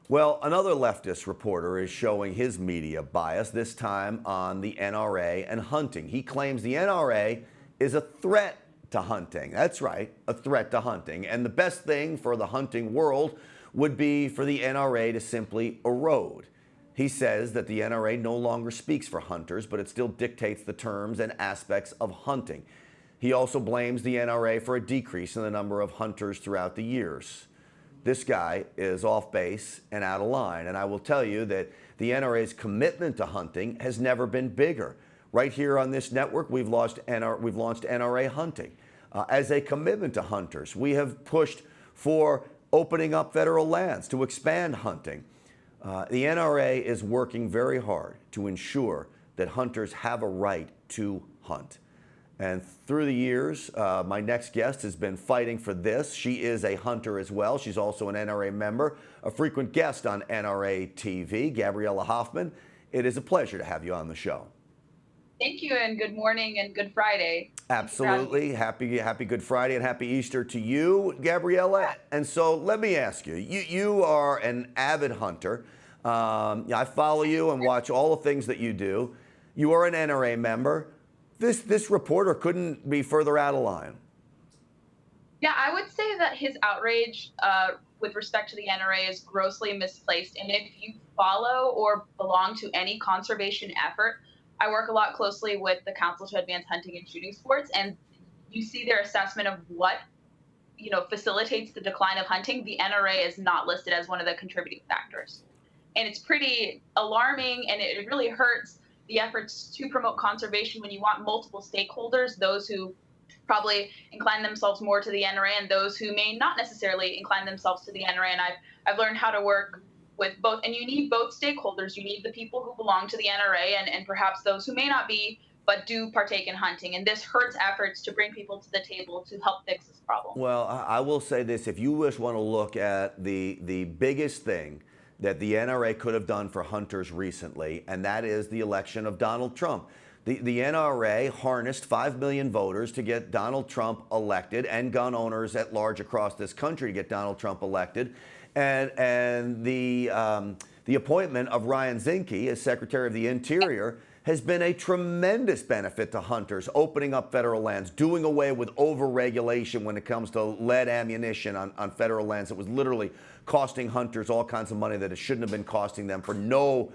Well, another leftist reporter is showing his media bias, this time on the NRA and hunting. He claims the NRA is a threat to hunting. That's right, a threat to hunting. And the best thing for the hunting world would be for the NRA to simply erode. He says that the NRA no longer speaks for hunters, but it still dictates the terms and aspects of hunting. He also blames the NRA for a decrease in the number of hunters throughout the years. This guy is off base and out of line. And I will tell you that the NRA's commitment to hunting has never been bigger. Right here on this network, we've launched NRA Hunting. As a commitment to hunters, we have pushed for opening up federal lands to expand hunting. The NRA is working very hard to ensure that hunters have a right to hunt. And through the years, my next guest has been fighting for this. She is a hunter as well. She's also an NRA member, a frequent guest on NRATV, Gabriella Hoffman. It is a pleasure to have you on the show. Thank you, and good morning and good Friday. Absolutely. Happy Good Friday and happy Easter to you, Gabriella. And so let me ask you, you are an avid hunter. I follow you and watch all the things that you do. You are an NRA member. This reporter couldn't be further out of line. Yeah, I would say that his outrage with respect to the NRA is grossly misplaced. And if you follow or belong to any conservation effort, I work a lot closely with the Council to Advance Hunting and Shooting Sports, and you see their assessment of what facilitates the decline of hunting. The NRA is not listed as one of the contributing factors. And it's pretty alarming, and it really hurts the efforts to promote conservation when you want multiple stakeholders, those who probably incline themselves more to the NRA and those who may not necessarily incline themselves to the NRA. And I've learned how to work with both, and you need both stakeholders. You need the people who belong to the NRA and perhaps those who may not be, but do partake in hunting. And this hurts efforts to bring people to the table to help fix this problem. Well, I will say this, if you just want to look at the biggest thing that the NRA could have done for hunters recently, and that is the election of Donald Trump. The NRA harnessed 5 million voters to get Donald Trump elected, and gun owners at large across this country to get Donald Trump elected. And the appointment of Ryan Zinke as Secretary of the Interior has been a tremendous benefit to hunters, opening up federal lands, doing away with over-regulation when it comes to lead ammunition on federal lands. It was literally costing hunters all kinds of money that it shouldn't have been costing them for no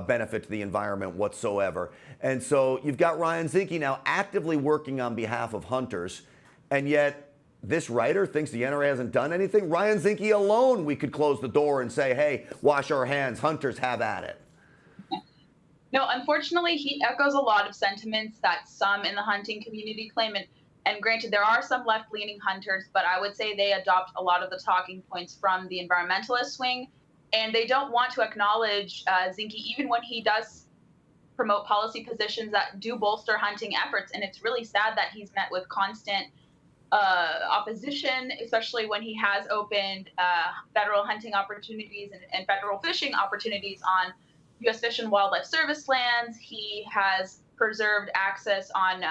benefit to the environment whatsoever. And so you've got Ryan Zinke now actively working on behalf of hunters, and yet this writer thinks the NRA hasn't done anything. Ryan Zinke alone, we could close the door and say, hey, wash our hands, hunters have at it. No, unfortunately, he echoes a lot of sentiments that some in the hunting community claim. And granted, there are some left-leaning hunters, but I would say they adopt a lot of the talking points from the environmentalist swing. And they don't want to acknowledge Zinke, even when he does promote policy positions that do bolster hunting efforts. And it's really sad that he's met with constant opposition, especially when he has opened federal hunting opportunities and federal fishing opportunities on U.S. Fish and Wildlife Service lands. He has preserved access on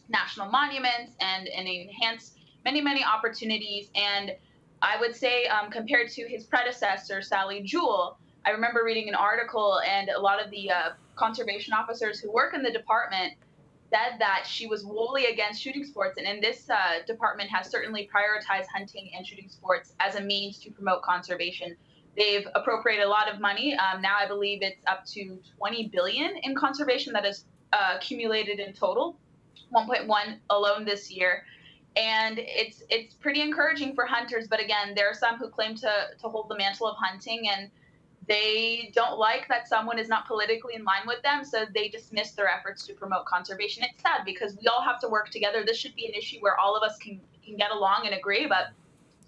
national monuments and enhanced many opportunities. And I would say compared to his predecessor, Sally Jewell, I remember reading an article, and a lot of the conservation officers who work in the department said that she was wholly against shooting sports. And this department has certainly prioritized hunting and shooting sports as a means to promote conservation. They've appropriated a lot of money. Now I believe it's up to $20 billion in conservation that is accumulated in total, 1.1 alone this year. And it's pretty encouraging for hunters. But again, there are some who claim to hold the mantle of hunting, and they don't like that someone is not politically in line with them, so they dismiss their efforts to promote conservation. It's sad because we all have to work together. This should be an issue where all of us can get along and agree, but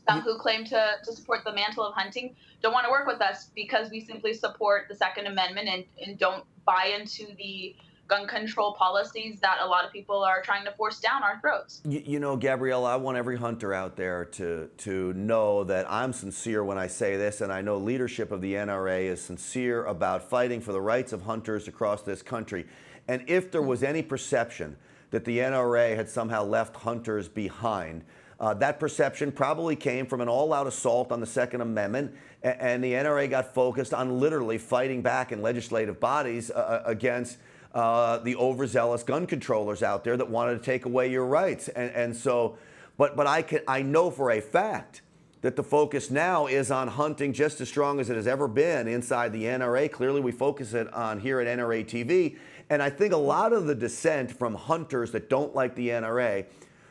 some who claim to support the mantle of hunting don't want to work with us because we simply support the Second Amendment and don't buy into the gun control policies that a lot of people are trying to force down our throats. You know, Gabriella, I want every hunter out there to know that I'm sincere when I say this, and I know leadership of the NRA is sincere about fighting for the rights of hunters across this country. And if there was any perception that the NRA had somehow left hunters behind, That perception probably came from an all-out assault on the Second Amendment, and the NRA got focused on literally fighting back in legislative bodies against the overzealous gun controllers out there that wanted to take away your rights. And so, but I know for a fact that the focus now is on hunting just as strong as it has ever been inside the NRA. Clearly, we focus it on here at NRATV. And I think a lot of the dissent from hunters that don't like the NRA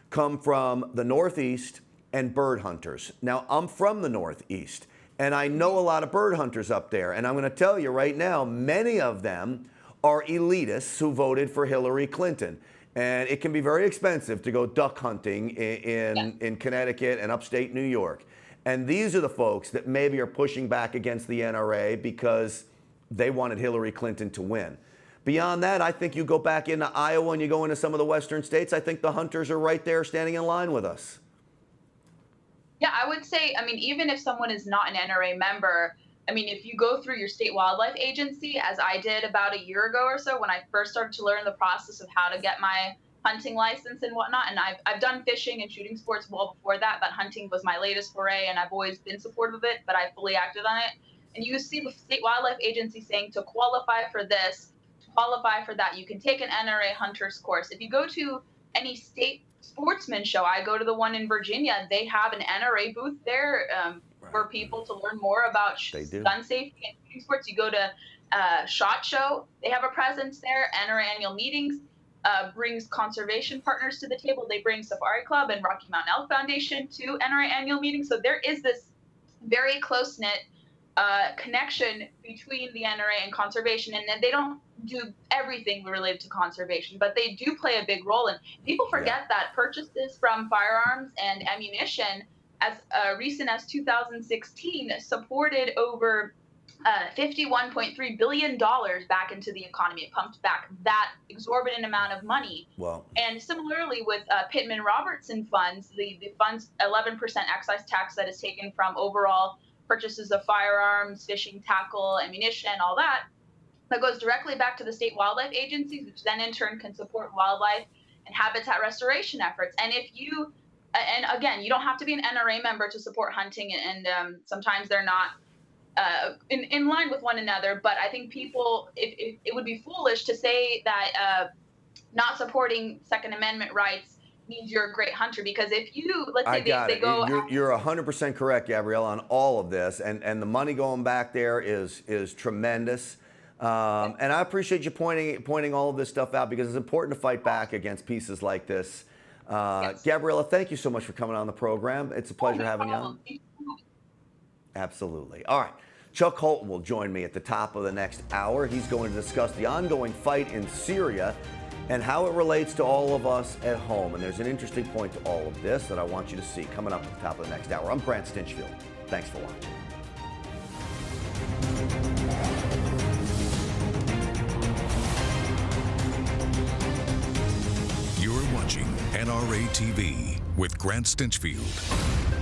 come from the Northeast and bird hunters. Now, I'm from the Northeast, and I know a lot of bird hunters up there. And I'm going to tell you right now, many of them are elitists who voted for Hillary Clinton. And it can be very expensive to go duck hunting in Connecticut and upstate New York. And these are the folks that maybe are pushing back against the NRA because they wanted Hillary Clinton to win. Beyond that, I think you go back into Iowa and you go into some of the western states, I think the hunters are right there standing in line with us. Yeah, I would say, I mean, even if someone is not an NRA member, I mean, if you go through your state wildlife agency, as I did about a year ago or so when I first started to learn the process of how to get my hunting license and whatnot, and I've done fishing and shooting sports well before that, but hunting was my latest foray, and I've always been supportive of it, but I fully acted on it. And you see the state wildlife agency saying to qualify for this, to qualify for that, you can take an NRA hunter's course. If you go to any state sportsman show, I go to the one in Virginia, they have an NRA booth there for people to learn more about gun safety and shooting sports. You go to SHOT Show, they have a presence there. NRA annual meetings brings conservation partners to the table. They bring Safari Club and Rocky Mountain Elk Foundation to NRA annual meetings. So there is this very close-knit connection between the NRA and conservation, and then they don't do everything related to conservation, but they do play a big role. And people forget that purchases from firearms and ammunition as recent as 2016 supported over $51.3 billion back into the economy. It pumped back that exorbitant amount of money. Wow. And similarly with Pittman-Robertson funds, the fund's 11% excise tax that is taken from overall purchases of firearms, fishing tackle, ammunition, all that goes directly back to the state wildlife agencies, which then in turn can support wildlife and habitat restoration efforts. And if you, and again, you don't have to be an NRA member to support hunting, and sometimes they're not in line with one another, but I think people, it would be foolish to say that not supporting Second Amendment rights means you're a great hunter, because if you, let's say they go... You're 100% correct, Gabriella, on all of this, and the money going back there is tremendous. And I appreciate you pointing all of this stuff out, because it's important to fight back against pieces like this. Yes. Gabriella, thank you so much for coming on the program. It's a pleasure having you on. Absolutely. All right. Chuck Holton will join me at the top of the next hour. He's going to discuss the ongoing fight in Syria and how it relates to all of us at home. And there's an interesting point to all of this that I want you to see coming up at the top of the next hour. I'm Grant Stinchfield. Thanks for watching. You're watching NRA TV with Grant Stinchfield.